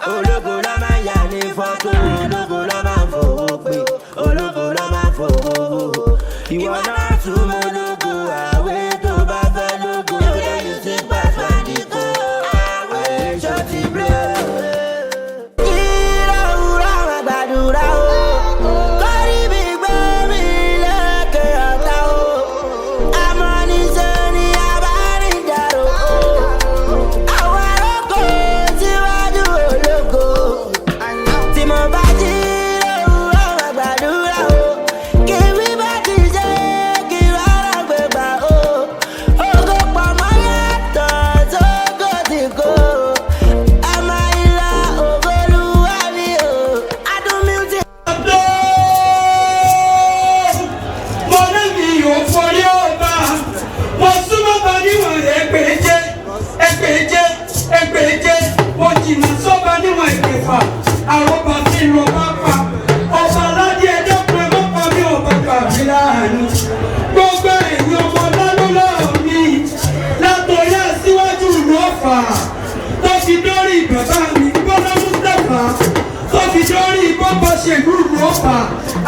ológo ló máa yà ní fọ́tò, ológo ló máa fowó pé, ológo ló máa fowó. Ìwọ náà tún mọ ológo àwẹ̀ tó bá fẹ́ lógo, lẹ́yìn sí pàṣẹ àdìkò àwẹ̀ ṣọ́ọ̀tì blé.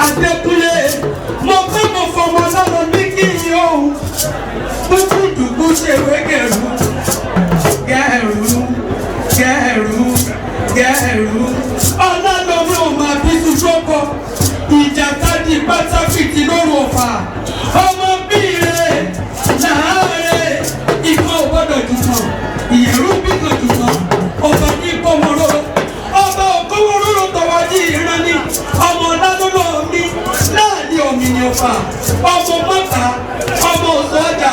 Adékúnlé, mo fẹ́ mo fọmọ lọ́wọ́ ní kí n yọ òun. Bùkún dùgbù ṣe wé gẹ̀rú. Ọlọ́dọ̀ọ́mọ ò máa bí sùsọ́kọ. Ìjàkadì pátákìtì lóru ọ̀fà. Ọmọ bíire láàárẹ̀. Ìkan ò gbọ́dọ̀ jùmọ̀. Ìyẹ̀rú bí kan jùmọ̀. Ọba ní kọ́mọ́rọ́. Ọba òkúwòrò tọwọ́ di ìran ni. Ọmọ ládùúgbò mi láàrin òmìnir ọ̀fà. Ọmọ mọ́ta, ọmọ òṣọ́jà,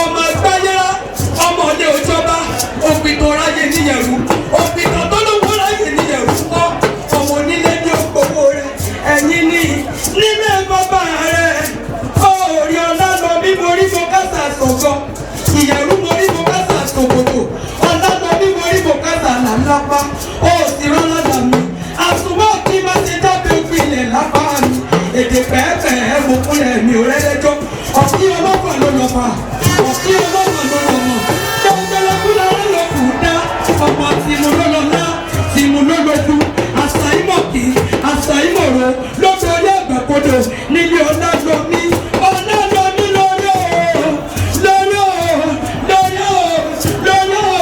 ọmọ ẹgbẹ́yẹ́rá, ọmọdé òjọba, òpìtàn ráyè níyẹ̀rú, òpìtàn tó lówó ráyè níyẹ̀rú kọ́, ọmọ onílé ní òpòwò rẹ̀, ẹ̀yìn ní nílé bàbá rẹ̀. Orí ọ̀la lọ bí mo rí mo kásà sọ̀gọ́, ìyẹ̀rú mo rí mo kásà sọ̀gọ́dọ̀, ọ̀la lọ bí mo rí mo kásà làlápá, ó sì rán lọ́dà mi, àsùnwọ̀n kí má ṣe dábẹ́ òfin ilẹ̀ lápá mi, èdè pẹ́ẹ́pẹ́ẹ́ mo kúnlẹ̀ mi ò rẹ́lẹ́jọ́, ọ̀sí ọlọ́pàá ló lọ fà, ọ̀sí ọlọ́pàá ló lọ mọ̀, tọ́gbẹ́lẹ́kúnlẹ̀ ọlọ́kù dá, ọmọ tìmú ló lọ ná, tìmú ló lọ kú, àṣà ìmọ̀kì, àṣà ìmọ̀rọ̀, lọ́dọ̀ orí àgbàkodò, nílé ọ̀nà lọ mí, ọ̀nà lọ mí lórí o, lórí o, lórí o, lórí o,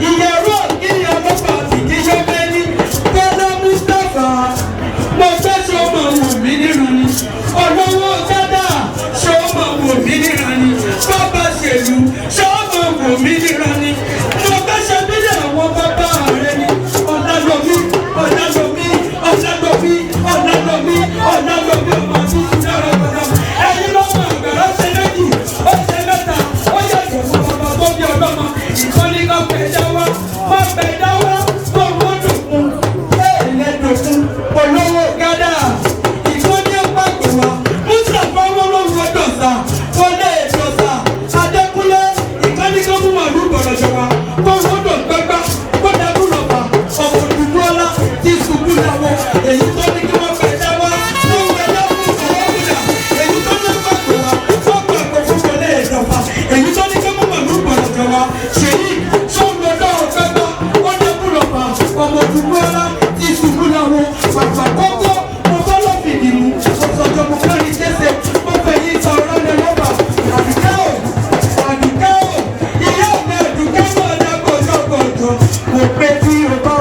ìyẹ̀rú ọ̀kìnrin ọlọ́pàá àtìkí yọ mẹ́ni, Bọ́lá Mustapha, mo fẹ́ sọ́mọ̀ wù mí nírun ni, olówó gádà sọ́mọ̀ wù mí níran ni, bàbá ṣèlú sọ́mọ̀ wù mí níran ni, mo fẹ́ ṣe bílẹ̀ àwọn bàbá rẹ ni, ọ̀nàlọ́mí, ọ̀nàlọ́mí, ọ̀nàlọ́mí, ọ̀nàlọ́mí, ọ̀nàlọ́mí ọmọ mi ti dára gbọ́dọ̀, ẹ̀yin lọ́mọ àgbàrá ṣe méjì, ó ṣe mẹ́ta, ó yàtọ̀ fún bàbá tó bí ọlọ́mọ, ìkọ́ni kan pẹ̀ dá wá, má pẹ̀ dá wá, tó wọ́n dùn fún, ẹ̀ẹ́dẹ̀dùn fún, olówó gádà, ìkọ́ni pàgbé wa, Mustapha wọn ló wọ dọ̀sà, wọlé dọ̀sà, Adékúnlé, ìkọ́ni kan mú màlúù bọ̀dọ̀ jọba, kó wọ́n dọ̀ gbẹ́gbá, kó dàbí rọ̀bà, ọ̀pọ̀ dùdú ọlá ti ṣubú làwọn, èyí tó ní kí wọ́n pẹ̀ dá wá, wọ́n wẹ̀ lọ́wọ́ ìṣòwò kúdà, èyí tó ní pàgbé wa, wọ́n pàgbé fún wọlé dọ̀sà, èyí tó ní kí mú màlúù bọ̀dọ̀ jọba, ṣèyí sọ́ńdọ̀ náà gbẹ́gbá, kó dàbí rọ̀bà, ọ̀pọ̀ dùdú ọlá ti ṣubú làwọn, pàpà kọ́kọ́, mo bọ́ lọ́fìdì mú, ọ̀sọ̀jọ̀ mo fẹ́ ní kése, mo fẹ́ yí ta ọ̀rọ̀ lẹ lọ́ba, àdùkẹ́ ò, ìyá mi àdùkẹ́ náà dágbò jọ́gbọ̀jọ́, mo pé tí o bá